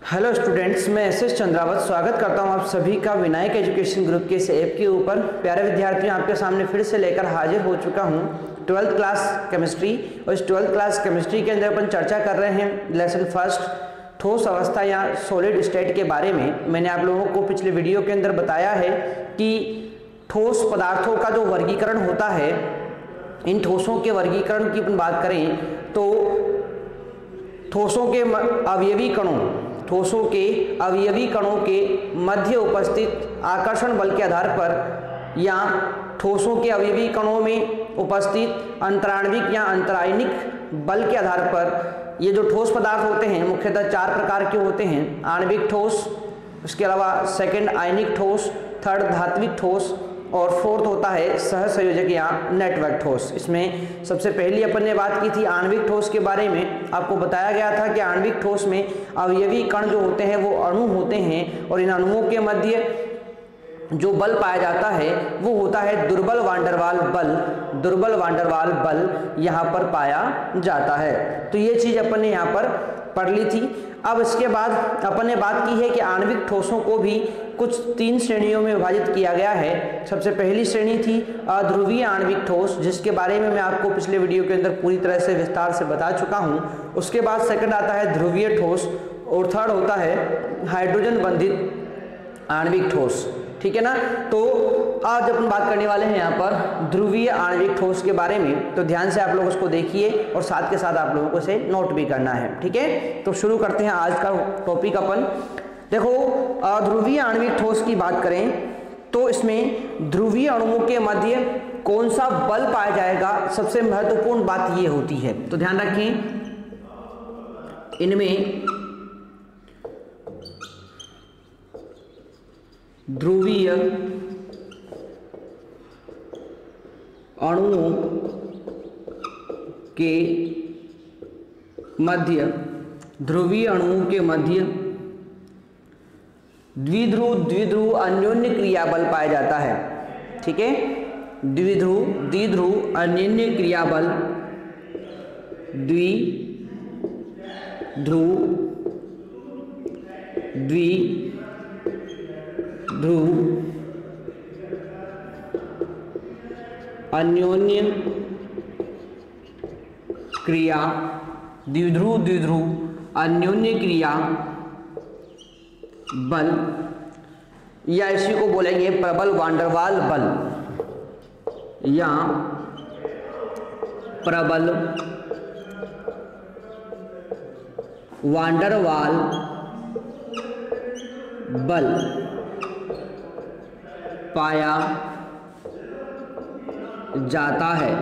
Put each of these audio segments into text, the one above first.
Hello students, मैं S Chandrawat स्वागत करता हूं आप सभी का विनायक एजुकेशन ग्रुप के इस ऐप के ऊपर। प्यारे विद्यार्थियों, आपके सामने फिर से लेकर हाजिर हो चुका हूं 12th क्लास केमिस्ट्री। और इस 12th क्लास केमिस्ट्री के अंदर अपन चर्चा कर रहे हैं लेसन फर्स्ट, ठोस अवस्था या सॉलिड स्टेट के बारे में। मैंने आप लोगों को पिछले वीडियो के अंदर बताया है कि ठोस पदार्थों का जो वर्गीकरण होता है, इन ठोसों के वर्गीकरण की अपन बात करें तो ठोसों के अवयवी कणों के मध्य उपस्थित आकर्षण बल के आधार पर या ठोसों के अवयवी कणों में उपस्थित अंतराण्विक या अंतरायनिक बल के आधार पर ये जो ठोस पदार्थ होते हैं मुख्यतः 4 प्रकार के होते हैं। आणविक ठोस, उसके अलावा सेकंड आयनिक ठोस, थर्ड धात्विक ठोस और फोर्थ होता है सहसंयोजक या नेटवर्क ठोस। इसमें सबसे पहली अपन ने बात की थी आणविक ठोस के बारे में। आपको बताया गया था कि आणविक ठोस में अवयवी कण जो होते हैं वो अणु होते हैं और इन अणुओं के मध्य जो बल पाया जाता है वो होता है दुर्बल वांडरवाल बल यहाँ पर पाया जाता है। तो ये चीज अपन ने यहाँ पर पढ़ ली थी। अब इसके बाद अपन ने बात की है कि आणविक ठोसों को भी कुछ 3 श्रेणियों में विभाजित किया गया है। सबसे पहली श्रेणी थी अध्रुवीय आणविक ठोस, जिसके बारे में मैं आपको पिछले वीडियो के अंदर पूरी तरह से विस्तार से बता चुका हूँ। उसके बाद सेकंड आता है ध्रुवीय ठोस और थर्ड होता है हाइड्रोजन बंधित आणविक ठोस। ठीक है ना। तो आज अपन बात करने वाले हैं यहाँ पर ध्रुवीय आणविक ठोस के बारे में। तो ध्यान से आप लोग उसको देखिए और साथ के साथ आप लोगों को इसे नोट भी करना है। ठीक है, तो शुरू करते हैं आज का टॉपिक। अपन देखो, ध्रुवीय आणविक ठोस की बात करें तो इसमें ध्रुवीय अणुओं के मध्य कौन सा बल पाया जाएगा, सबसे महत्वपूर्ण बात ये होती है। तो ध्यान रखें, इनमें ध्रुवीय अणुओं के मध्य द्विध्रुव अन्योन्य क्रिया बल पाया जाता है। ठीक है, द्विध्रुव अन्योन्य क्रिया बल, द्विध्रुव अन्योन्य क्रिया, द्विध्रुव अन्योन्य क्रिया बल, या इसी को बोलेंगे प्रबल वांडरवाल बल या प्रबल वांडरवाल बल पाया जाता है।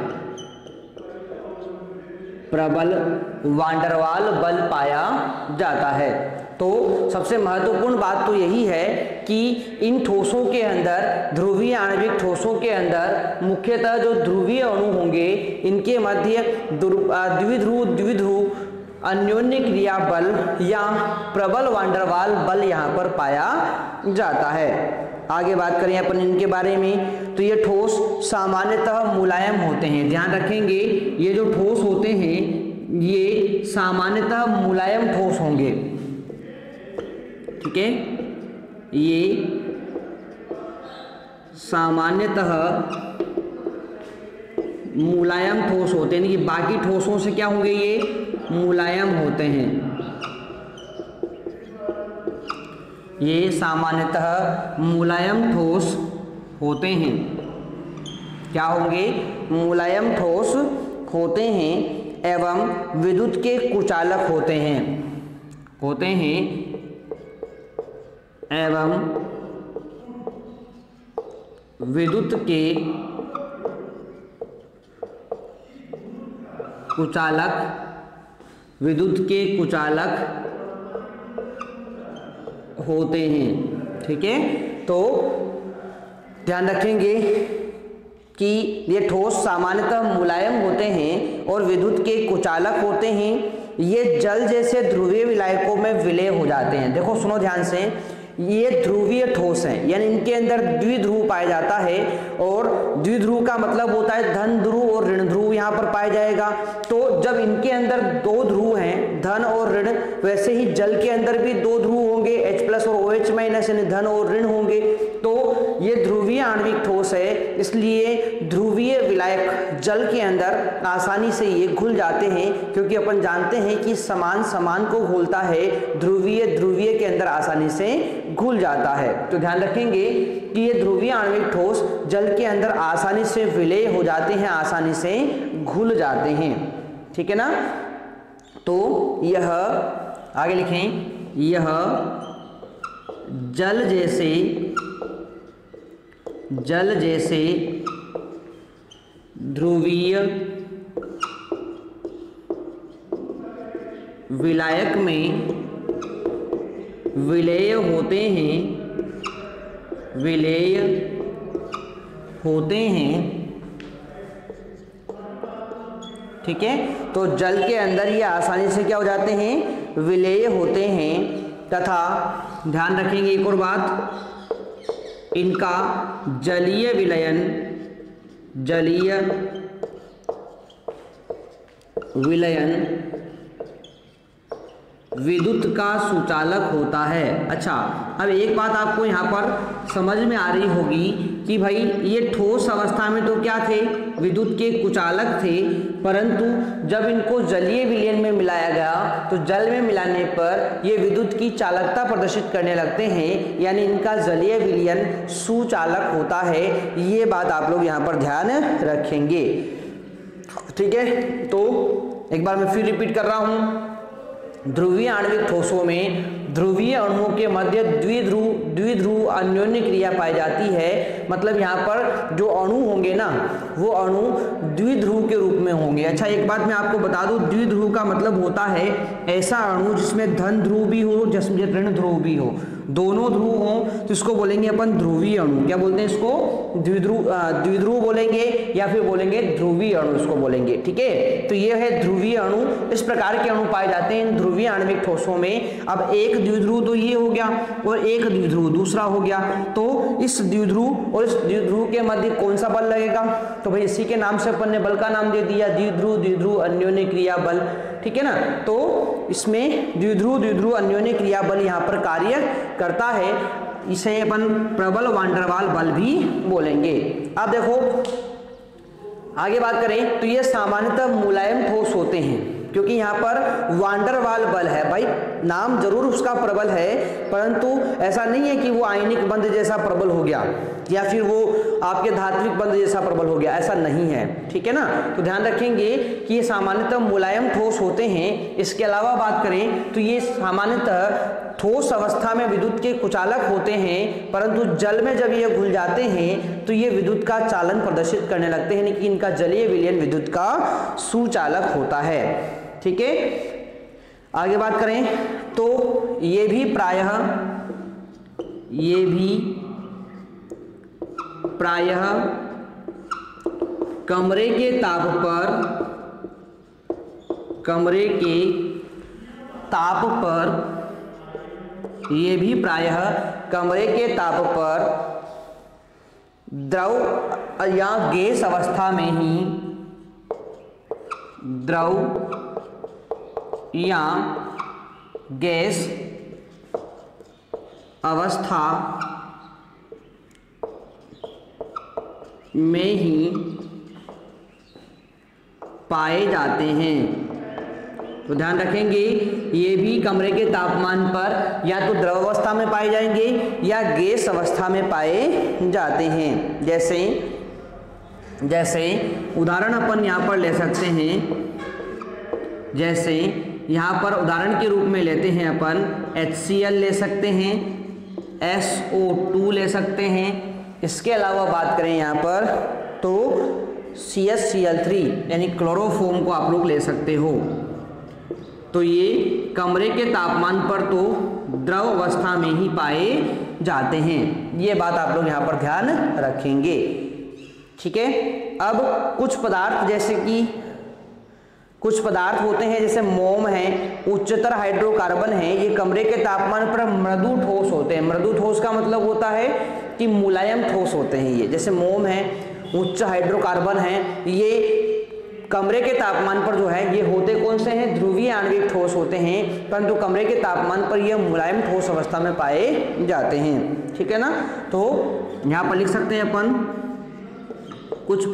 प्रबल वांडरवाल बल पाया जाता है। तो सबसे महत्वपूर्ण बात तो यही है कि इन ठोसों के अंदर, ध्रुवीय आणविक ठोसों के अंदर मुख्यतः जो ध्रुवीय अणु होंगे इनके मध्य द्विध्रुव अन्योन्य क्रिया बल या प्रबल वांडरवाल बल यहाँ पर पाया जाता है। आगे बात करें अपन इनके बारे में तो ये ठोस सामान्यतः मुलायम होते हैं। ध्यान रखेंगे, ये जो ठोस होते हैं ये सामान्यतः मुलायम ठोस होंगे। ठीक है, ये सामान्यतः मुलायम ठोस होते हैं, यानी कि बाकी ठोसों से क्या होंगे, ये मुलायम होते हैं। ये सामान्यतः मुलायम ठोस होते हैं। क्या होंगे, मुलायम ठोस होते हैं एवं विद्युत के कुचालक होते हैं एवं विद्युत के कुचालक होते हैं। ठीक है, तो ध्यान रखेंगे कि ये ठोस सामान्यतः मुलायम होते हैं और विद्युत के कुचालक होते हैं। ये जल जैसे ध्रुवीय विलायकों में विलय हो जाते हैं। देखो सुनो ध्यान से, ये ध्रुवीय ठोस हैं, यानी इनके अंदर द्विध्रुव पाया जाता है, और द्विध्रुव का मतलब होता है धन ध्रुव और ऋण ध्रुव यहाँ पर पाया जाएगा। तो जब इनके अंदर दो ध्रुव हैं, धन और ऋण, वैसे ही जल के अंदर भी दो ध्रुव होंगे, H+ और OH- यानी धन और ऋण होंगे। तो ये ध्रुवीय आणविक ठोस है, इसलिए ध्रुवीय विलायक जल के अंदर आसानी से ये घुल जाते हैं, क्योंकि अपन जानते हैं कि समान समान को घुलता है, ध्रुवीय ध्रुवीय के अंदर आसानी से घुल जाता है। तो ध्यान रखेंगे कि ये ध्रुवीय आणविक ठोस जल के अंदर आसानी से विलय हो जाते हैं, आसानी से घुल जाते हैं। ठीक है ना। तो यह आगे लिखें, यह जल जैसे ध्रुवीय विलायक में विलेय होते हैं। ठीक है, तो जल के अंदर ये आसानी से क्या हो जाते हैं, विलेय होते हैं। तथा ध्यान रखेंगे एक और बात, इनका जलीय विलयन विद्युत का सुचालक होता है। अच्छा, अब एक बात आपको यहाँ पर समझ में आ रही होगी कि भाई ये ठोस अवस्था में तो क्या थे, विद्युत के कुचालक थे, परंतु जब इनको जलीय विलयन में मिलाया गया तो जल में मिलाने पर ये विद्युत की चालकता प्रदर्शित करने लगते हैं, यानी इनका जलीय विलयन सुचालक होता है। ये बात आप लोग यहाँ पर ध्यान रखेंगे। ठीक है, तो एक बार मैं फिर रिपीट कर रहा हूँ, ध्रुवीय आणविक ठोसों में ध्रुवीय अणुओं के मध्य द्विध्रुव अन्योन्य क्रिया पाई जाती है। मतलब यहाँ पर जो अणु होंगे ना, वो अणु द्विध्रुव के रूप में होंगे। अच्छा, एक बात मैं आपको बता दूं, द्विध्रुव का मतलब होता है ऐसा अणु जिसमें धन ध्रुव भी हो, जिसमें ऋण ध्रुव भी हो, दोनों ध्रुव हो, तो इसको बोलेंगे अपन ध्रुवीय अणु। क्या बोलते हैं इसको, द्विध्रुव बोलेंगे या फिर बोलेंगे ध्रुवीय अणु इसको बोलेंगे। ठीक है, तो ये है ध्रुवीय अणु। इस प्रकार के अणु पाए जाते हैं इन ध्रुवीय आणविक ठोसों में। अब एक द्विध्रुव तो ये हो गया और एक द्विध्रुव दूसरा हो गया, तो इस द्विध्रुव और इस द्विध्रुव के मध्य कौन सा बल लगेगा, तो भाई इसी के नाम से अपन ने बल का नाम दे दिया, द्विध्रुव अन्योन्य क्रिया बल। ठीक है ना, तो इसमें द्विध्रुव अन्योन्य क्रिया बल यहाँ पर कार्य करता है, इसे अपन प्रबल वान डेर वाल बल भी बोलेंगे। अब देखो आगे बात करें तो ये सामान्यतः मुलायम ठोस होते हैं, क्योंकि यहाँ पर वान डेर वाल बल है। भाई नाम जरूर उसका प्रबल है, परंतु ऐसा नहीं है कि वो आयनिक बंध जैसा प्रबल हो गया या फिर वो आपके धात्विक बंध जैसा प्रबल हो गया, ऐसा नहीं है। ठीक है ना, तो ध्यान रखेंगे कि ये सामान्यतः मुलायम ठोस होते हैं। इसके अलावा बात करें तो ये सामान्यतः ठोस अवस्था में विद्युत के कुचालक होते हैं, परंतु जल में जब ये घुल जाते हैं तो ये विद्युत का चालन प्रदर्शित करने लगते हैं, यानी कि इनका जलीय विलयन विद्युत का सुचालक होता है। ठीक है, आगे बात करें तो ये भी प्रायः कमरे के ताप पर द्रव या गैस अवस्था में ही पाए जाते हैं। तो ध्यान रखेंगे ये भी कमरे के तापमान पर या तो द्रव अवस्था में पाए जाएंगे या गैस अवस्था में पाए जाते हैं। जैसे उदाहरण अपन यहाँ पर ले सकते हैं, जैसे यहाँ पर उदाहरण के रूप में लेते हैं अपन HCl ले सकते हैं, SO2 ले सकते हैं। इसके अलावा बात करें यहाँ पर तो CaCl3 यानी क्लोरोफॉर्म को आप लोग ले सकते हो। तो ये कमरे के तापमान पर तो द्रव अवस्था में ही पाए जाते हैं। ये बात आप लोग यहाँ पर ध्यान रखेंगे। ठीक है, अब कुछ पदार्थ होते हैं जैसे मोम है, उच्चतर हाइड्रोकार्बन है, ये कमरे के तापमान पर मृदु ठोस होते हैं। मृदु ठोस का मतलब होता है कि मुलायम ठोस होते हैं ये। जैसे मोम है, उच्च हाइड्रोकार्बन है, ये कमरे के तापमान पर जो है ये होते कौन से हैं, ध्रुवीय आणविक ठोस होते हैं, परंतु कमरे के तापमान पर ये मुलायम ठोस अवस्था में पाए जाते हैं। ठीक है ना। तो यहाँ पर लिख सकते हैं अपन कुछ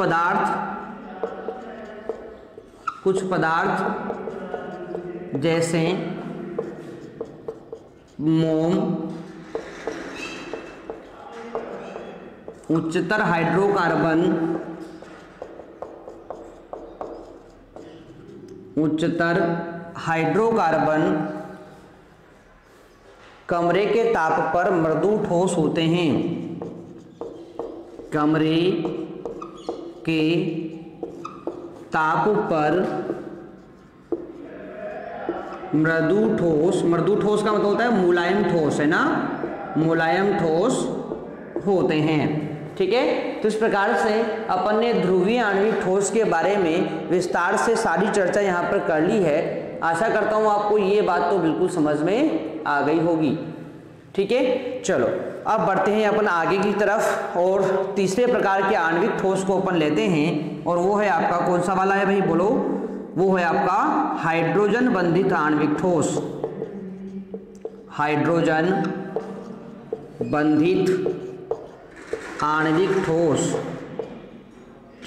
पदार्थ जैसे मोम उच्चतर हाइड्रोकार्बन कमरे के ताप पर मृदु ठोस होते हैं। कमरे के ताप पर मृदु ठोस का मतलब होता है मुलायम ठोस, है ना, मुलायम ठोस होते हैं। ठीक है। तो इस प्रकार से अपन ने ध्रुवीय आणविक ठोस के बारे में विस्तार से सारी चर्चा यहाँ पर कर ली है। आशा करता हूँ आपको ये बात तो बिल्कुल समझ में आ गई होगी। ठीक है। चलो अब बढ़ते हैं अपन आगे की तरफ और तीसरे प्रकार के आणविक ठोस को अपन लेते हैं, और वो है आपका कौन सा वाला है भाई, बोलो। वो है आपका हाइड्रोजन बंधित आणविक ठोस। हाइड्रोजन बंधित आणविक ठोस।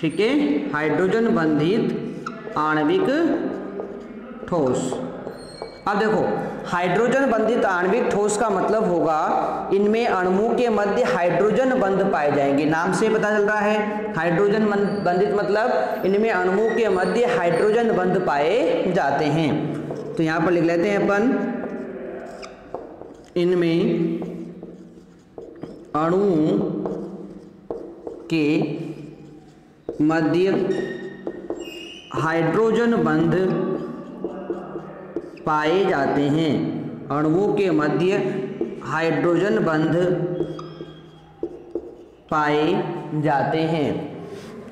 ठीक है। हाइड्रोजन बंधित आणविक ठोस। अब देखो, हाइड्रोजन बंधित आणविक ठोस का मतलब होगा इनमें अणुओं के मध्य हाइड्रोजन बंध पाए जाएंगे। नाम से पता चल रहा है हाइड्रोजन बंधित मतलब इनमें अणुओं के मध्य हाइड्रोजन बंध पाए जाते हैं। तो यहां पर लिख लेते हैं अपन, इनमें अणुओं के मध्य हाइड्रोजन बंध पाए जाते हैं। अणुओं के मध्य हाइड्रोजन बंध पाए जाते हैं।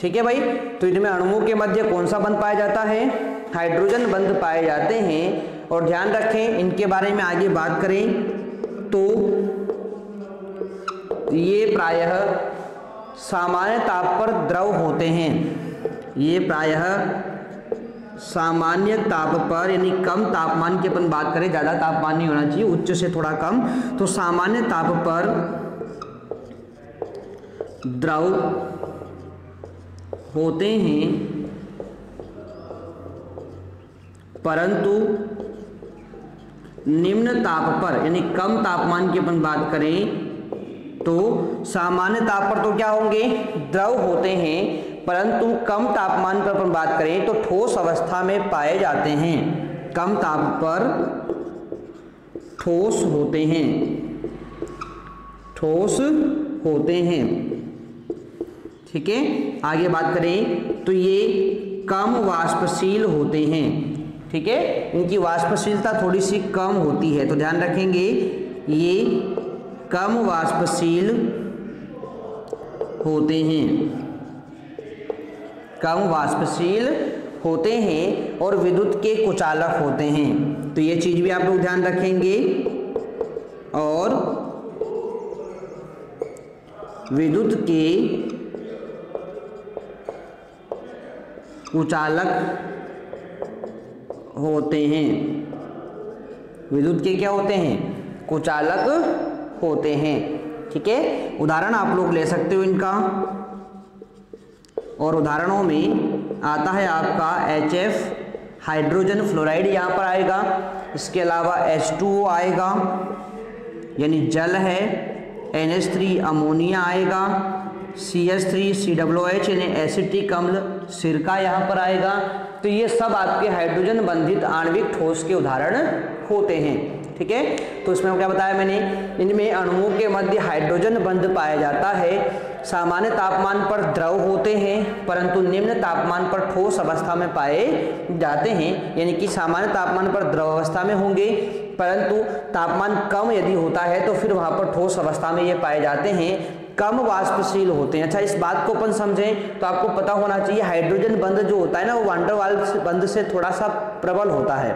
ठीक है भाई। तो इनमें अणुओं के मध्य कौन सा बंध पाया जाता है, हाइड्रोजन बंध पाए जाते हैं। और ध्यान रखें इनके बारे में आगे बात करें तो ये प्रायः सामान्य ताप पर द्रव होते हैं। ये प्रायः सामान्य ताप पर, यानी कम तापमान की अपन बात करें, ज़्यादा तापमान नहीं होना चाहिए, उच्च से थोड़ा कम, तो सामान्य ताप पर द्रव होते हैं, परंतु निम्न ताप पर, यानी कम तापमान की अपन बात करें तो सामान्य ताप पर तो क्या होंगे, द्रव होते हैं, परंतु कम तापमान पर अपन बात करें तो ठोस अवस्था में पाए जाते हैं। कम ताप पर ठोस होते हैं, ठोस होते हैं। ठीक है। आगे बात करें तो ये कम वाष्पशील होते हैं। ठीक है। इनकी वाष्पशीलता थोड़ी सी कम होती है, तो ध्यान रखेंगे ये कम वाष्पशील होते हैं, कम वाष्पशील होते हैं और विद्युत के कुचालक होते हैं। तो ये चीज भी आप लोग ध्यान रखेंगे। और विद्युत के कुचालक होते हैं। विद्युत के क्या होते हैं, कुचालक होते हैं। ठीक है। उदाहरण आप लोग ले सकते हो इनका, और उदाहरणों में आता है आपका HF हाइड्रोजन फ्लोराइड यहाँ पर आएगा। इसके अलावा H2O आएगा, यानी जल है। NH3 अमोनिया आएगा। CH3 COOH यानी एसिटिक अम्ल सिरका यहाँ पर आएगा। तो ये सब आपके हाइड्रोजन बंधित आणविक ठोस के उदाहरण होते हैं। ठीक है। तो इसमें क्या बताया मैंने, इनमें अणुओं के मध्य हाइड्रोजन बंध पाया जाता है। सामान्य तापमान पर द्रव होते हैं, परंतु निम्न तापमान पर ठोस अवस्था में पाए जाते हैं। यानी कि सामान्य तापमान पर द्रव अवस्था में होंगे, परंतु तापमान कम यदि होता है तो फिर वहाँ पर ठोस अवस्था में ये पाए जाते हैं। कम वाष्पशील होते हैं। अच्छा, इस बात को अपन समझें तो आपको पता होना चाहिए हाइड्रोजन बंध जो होता है ना, वो वान डेर वाल्स बंध से थोड़ा सा प्रबल होता है।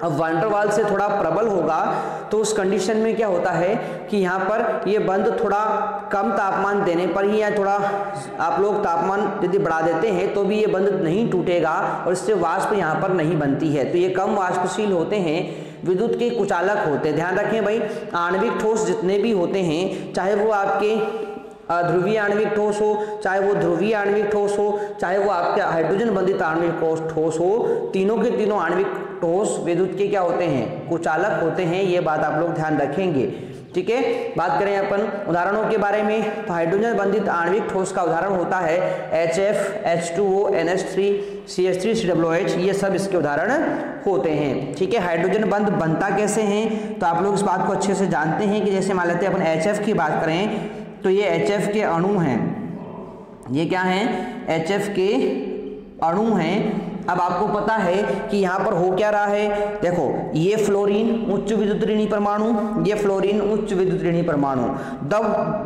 अब वान डर वाल से थोड़ा प्रबल होगा तो उस कंडीशन में क्या होता है कि यहाँ पर ये बंद थोड़ा कम तापमान देने पर ही, या थोड़ा आप लोग तापमान यदि बढ़ा देते हैं तो भी ये बंद नहीं टूटेगा और इससे वाष्प यहाँ पर नहीं बनती है। तो ये कम वाष्पशील होते हैं, विद्युत के कुचालक होते हैं। ध्यान रखें भाई, आणविक ठोस जितने भी होते हैं, चाहे वो आपके ध्रुवीय आणविक ठोस हो, चाहे वो ध्रुवीय आणविक ठोस हो, चाहे वो आपके हाइड्रोजन बंधित आणविक ठोस हो, तीनों के तीनों आणविक ठोस विद्युत के क्या होते हैं, कुचालक होते हैं। ये बात आप लोग ध्यान रखेंगे। ठीक है, बात करें अपन उदाहरणों के बारे में तो हाइड्रोजन बंधित आणविक ठोस का उदाहरण होता है HF, H2O, NH3, CH3, COOH, ये सब इसके उदाहरण होते हैं। ठीक है, हाइड्रोजन बंध बनता कैसे हैं तो आप लोग इस बात को अच्छे से जानते हैं कि जैसे मान लेते हैं अपन HF की बात करें तो ये HF के अणु हैं, ये क्या हैं, HF के अणु हैं। अब आपको पता है कि यहाँ पर हो क्या रहा है, देखो ये फ्लोरीन उच्च विद्युत ऋणी परमाणु, ये फ्लोरीन उच्च विद्युत ऋणी परमाणु।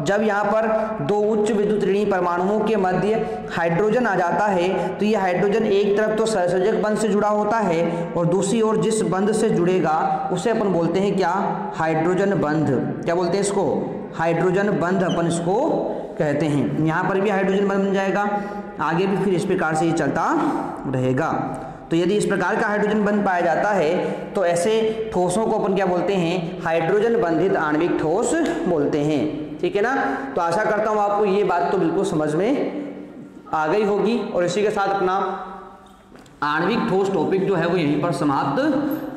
जब यहाँ पर दो उच्च विद्युत ऋणी परमाणुओं के मध्य हाइड्रोजन आ जाता है तो ये हाइड्रोजन एक तरफ तो सहसंयोजक बंध से जुड़ा होता है और दूसरी ओर जिस बंध से जुड़ेगा उसे अपन बोलते हैं क्या, हाइड्रोजन बंध। क्या बोलते हैं इसको, हाइड्रोजन बंध अपन इसको कहते हैं। यहाँ पर भी हाइड्रोजन बंध बन जाएगा, आगे भी फिर इस प्रकार से ये चलता रहेगा। तो यदि इस प्रकार का हाइड्रोजन बंध पाया जाता है तो ऐसे ठोसों को अपन क्या बोलते हैं, हाइड्रोजन बंधित आणविक ठोस बोलते हैं। ठीक है ना, तो आशा करता हूँ आपको ये बात तो बिल्कुल समझ में आ गई होगी और इसी के साथ अपना आणविक ठोस टॉपिक जो है वो यहीं पर समाप्त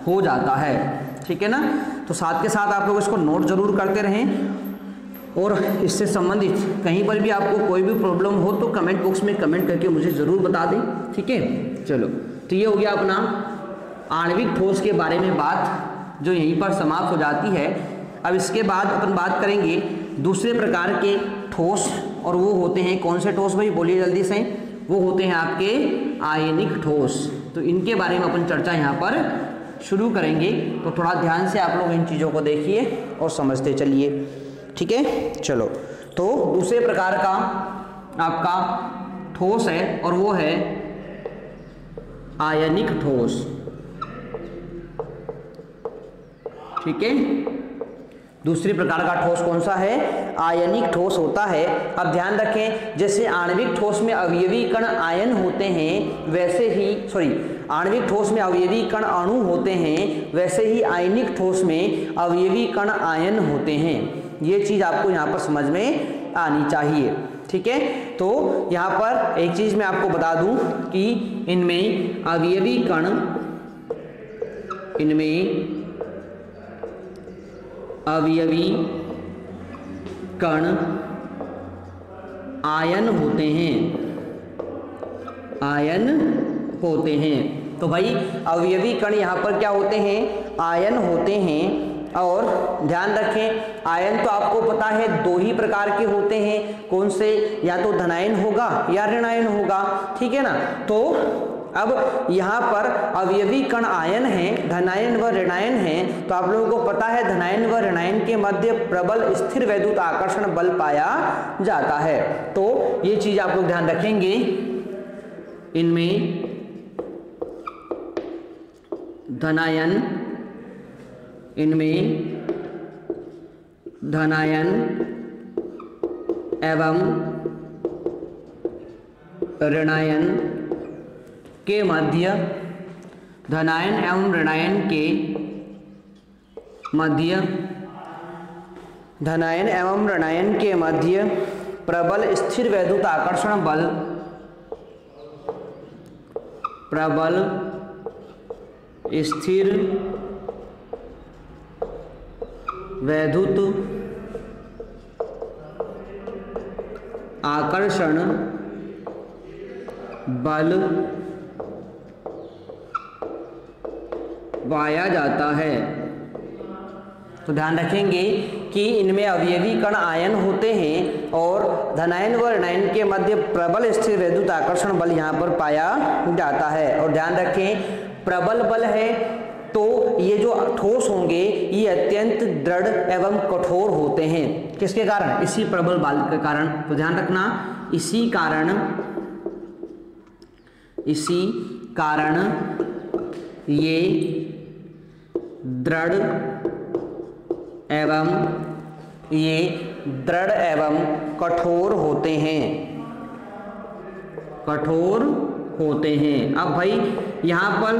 हो जाता है। ठीक है ना, तो साथ के साथ आप लोग इसको नोट जरूर करते रहें और इससे संबंधित कहीं पर भी आपको कोई भी प्रॉब्लम हो तो कमेंट बॉक्स में कमेंट करके मुझे ज़रूर बता दें। ठीक है, चलो तो ये हो गया अपना आणविक ठोस के बारे में बात, जो यहीं पर समाप्त हो जाती है। अब इसके बाद अपन बात करेंगे दूसरे प्रकार के ठोस, और वो होते हैं कौन से ठोस भाई, बोलिए जल्दी से। वो होते हैं आपके आयनिक ठोस। तो इनके बारे में अपन चर्चा यहाँ पर शुरू करेंगे, तो थोड़ा ध्यान से आप लोग इन चीज़ों को देखिए और समझते चलिए। ठीक है, चलो तो दूसरे प्रकार का आपका ठोस है और वो है आयनिक ठोस। ठीक है, दूसरी प्रकार का ठोस कौन सा है, आयनिक ठोस होता है। अब ध्यान रखें, जैसे आणविक ठोस में अवयवी कण आयन होते हैं वैसे ही आणविक ठोस में अवयवी कण अणु होते हैं, वैसे ही आयनिक ठोस में अवयवी कण आयन होते हैं। ये चीज आपको यहाँ पर समझ में आनी चाहिए। ठीक है, तो यहाँ पर एक चीज मैं आपको बता दूं कि इनमें अवयवी कण आयन होते हैं। तो भाई अवयवी कण यहाँ पर क्या होते हैं, आयन होते हैं। और ध्यान रखें, आयन तो आपको पता है दो ही प्रकार के होते हैं, कौन से, या तो धनायन होगा या ऋणायन होगा। ठीक है ना, तो अब यहाँ पर अवयवी कण आयन हैं, धनायन व ऋणायन हैं। तो आप लोगों को पता है धनायन व ऋणायन के मध्य प्रबल स्थिर वैद्युत आकर्षण बल पाया जाता है। तो ये चीज आप लोग ध्यान रखेंगे, इनमें धनायन एवं ऋणायन के मध्य, धनायन एवं ऋणायन के मध्य प्रबल स्थिर वैद्युत आकर्षण बल, प्रबल स्थिर वैद्युत आकर्षण बल पाया जाता है। तो ध्यान रखेंगे कि इनमें अवयवी कण आयन होते हैं और धनायन व ऋणायन के मध्य प्रबल स्थिर वैद्युत आकर्षण बल यहाँ पर पाया जाता है। और ध्यान रखें, प्रबल बल है तो ये जो ठोस होंगे ये अत्यंत दृढ़ एवं कठोर होते हैं। किसके कारण, इसी प्रबल बल के कारण। तो ध्यान रखना, इसी कारण ये दृढ़ एवं ये दृढ़ एवं कठोर होते हैं, कठोर होते हैं। अब भाई यहाँ पर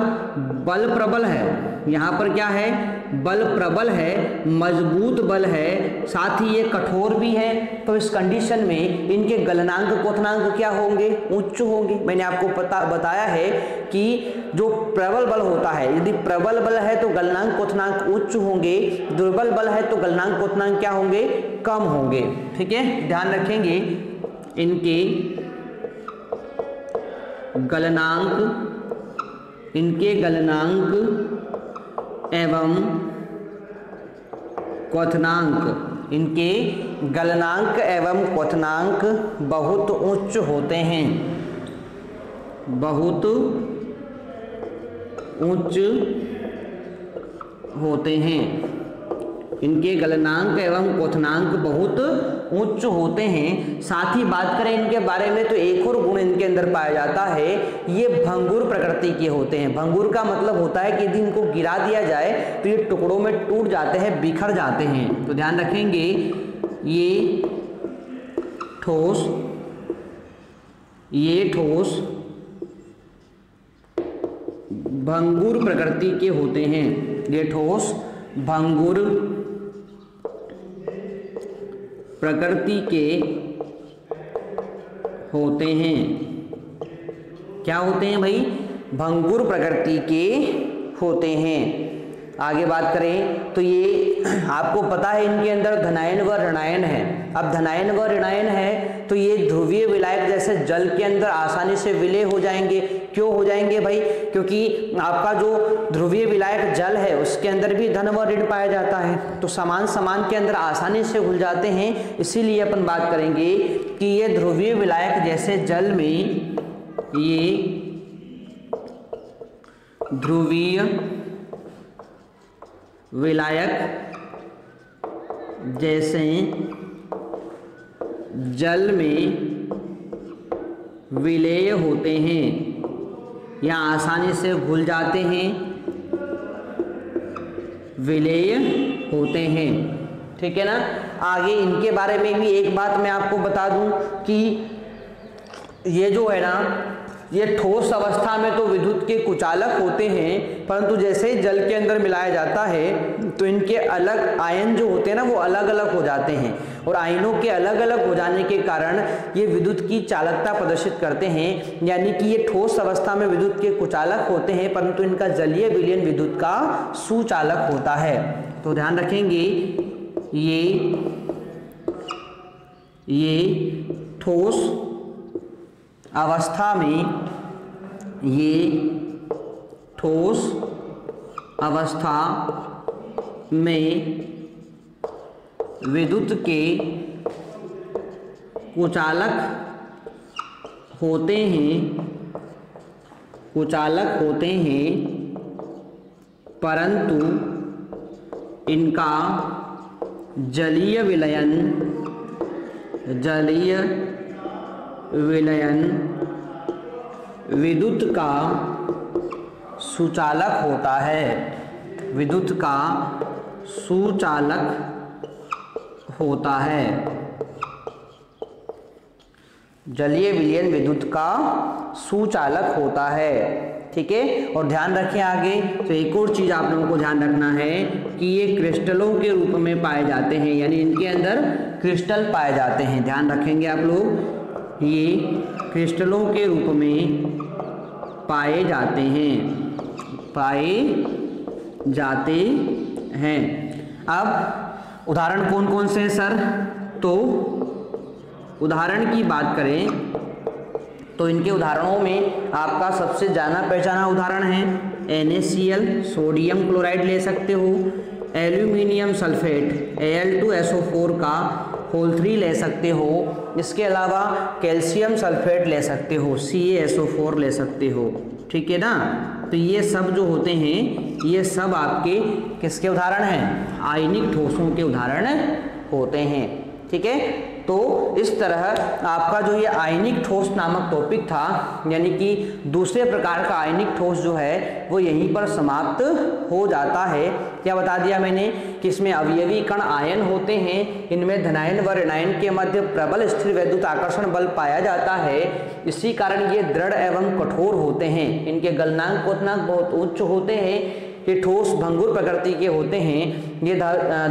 बल प्रबल है, यहाँ पर क्या है, बल प्रबल है, मजबूत बल है, साथ ही ये कठोर भी है। तो इस कंडीशन में इनके गलनांक क्वथनांक क्या होंगे, उच्च होंगे। मैंने आपको बताया है कि जो प्रबल बल होता है, यदि प्रबल बल है तो गलनांक क्वथनांक उच्च होंगे, दुर्बल बल है तो गलनांक क्वथनांक क्या होंगे, कम होंगे। ठीक है, ध्यान रखेंगे इनके गलनांक एवं क्वथनांक, इनके गलनांक एवं क्वथनांक बहुत उच्च होते हैं, बहुत उच्च होते हैं। इनके गलनांक एवं क्वथनांक बहुत उच्च होते हैं। साथ ही बात करें इनके बारे में तो एक और गुण इनके अंदर पाया जाता है, ये भंगुर प्रकृति के होते हैं। भंगुर का मतलब होता है कि यदि इनको गिरा दिया जाए तो ये टुकड़ों में टूट जाते हैं, बिखर जाते हैं। तो ध्यान रखेंगे ये ठोस भंगुर प्रकृति के होते हैं, ये ठोस भंगुर प्रकृति के होते हैं। क्या होते हैं भाई, भंगुर प्रकृति के होते हैं। आगे बात करें तो ये आपको पता है इनके अंदर धनायन व ऋणायन है। अब धनायन व ऋणायन है तो ये ध्रुवीय विलायक जैसे जल के अंदर आसानी से विलय हो जाएंगे। क्यों हो जाएंगे भाई, क्योंकि आपका जो ध्रुवीय विलायक जल है उसके अंदर भी धन व ऋण पाया जाता है, तो समान समान के अंदर आसानी से घुल जाते हैं। इसीलिए अपन बात करेंगे कि ये ध्रुवीय विलायक जैसे जल में, ये ध्रुवीय विलायक जैसे जल में विलेय होते हैं या आसानी से घुल जाते हैं, विलेय होते हैं। ठीक है ना। आगे इनके बारे में भी एक बात मैं आपको बता दूं कि ये जो है ना, ये ठोस अवस्था में तो विद्युत के कुचालक होते हैं, परंतु जैसे ही जल के अंदर मिलाया जाता है तो इनके अलग आयन जो होते हैं ना वो अलग अलग हो जाते हैं, और आयनों के अलग अलग हो जाने के कारण ये विद्युत की चालकता प्रदर्शित करते हैं। यानी कि ये ठोस अवस्था में विद्युत के कुचालक होते हैं, परंतु इनका जलीय विलयन विद्युत का सुचालक होता है। तो ध्यान रखेंगे ये ठोस अवस्था में, ये ठोस अवस्था में विद्युत के कुचालक होते हैं, परंतु इनका जलीय विलयन विद्युत का सुचालक होता है, विद्युत का सुचालक होता है। जलीय विलयन विद्युत का सुचालक होता है। ठीक है। और ध्यान रखें आगे तो एक और चीज आप लोगों को ध्यान रखना है कि ये क्रिस्टलों के रूप में पाए जाते हैं, यानी इनके अंदर क्रिस्टल पाए जाते हैं। ध्यान रखेंगे आप लोग, ये क्रिस्टलों के रूप में पाए जाते हैं। अब उदाहरण कौन कौन से हैं सर, तो उदाहरण की बात करें तो इनके उदाहरणों में आपका सबसे जाना पहचाना उदाहरण है NaCl, सोडियम क्लोराइड ले सकते हो, एल्यूमिनियम सल्फेट Al2SO4 का होल 3 ले सकते हो, इसके अलावा कैल्शियम सल्फेट ले सकते हो, CaSO4 ले सकते हो। ठीक है ना। तो ये सब जो होते हैं ये सब आपके किसके उदाहरण हैं, आयनिक ठोसों के उदाहरण होते हैं। ठीक है। तो इस तरह आपका जो ये आयनिक ठोस नामक टॉपिक था, यानी कि दूसरे प्रकार का आयनिक ठोस जो है वो यहीं पर समाप्त हो जाता है। क्या बता दिया मैंने कि इसमें अवयवी कण आयन होते हैं, इनमें धनायन व ऋणायन के मध्य प्रबल स्थिर वैद्युत आकर्षण बल पाया जाता है, इसी कारण ये दृढ़ एवं कठोर होते हैं। इनके गलनांक क्वथनांक बहुत उच्च होते हैं, ये ठोस भंगुर प्रकृति के होते हैं। ये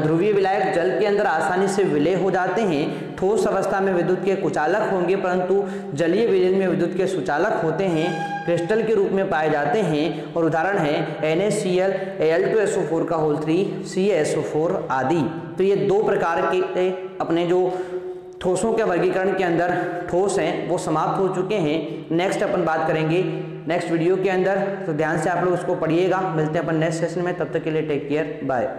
ध्रुवीय विलायक जल के अंदर आसानी से विलय हो जाते हैं। ठोस अवस्था में विद्युत के कुचालक होंगे, परंतु जलीय विलयन में विद्युत के सुचालक होते हैं, क्रिस्टल के रूप में पाए जाते हैं। और उदाहरण है NaCl, Al2SO4 का होल 3, CaSO4 आदि। तो ये दो प्रकार के अपने जो ठोसों के वर्गीकरण के अंदर ठोस हैं वो समाप्त हो चुके हैं। नेक्स्ट अपन बात करेंगे नेक्स्ट वीडियो के अंदर, तो ध्यान से आप लोग उसको पढ़िएगा। मिलते हैं अपन नेक्स्ट सेशन में, तब तक के लिए टेक केयर, बाय।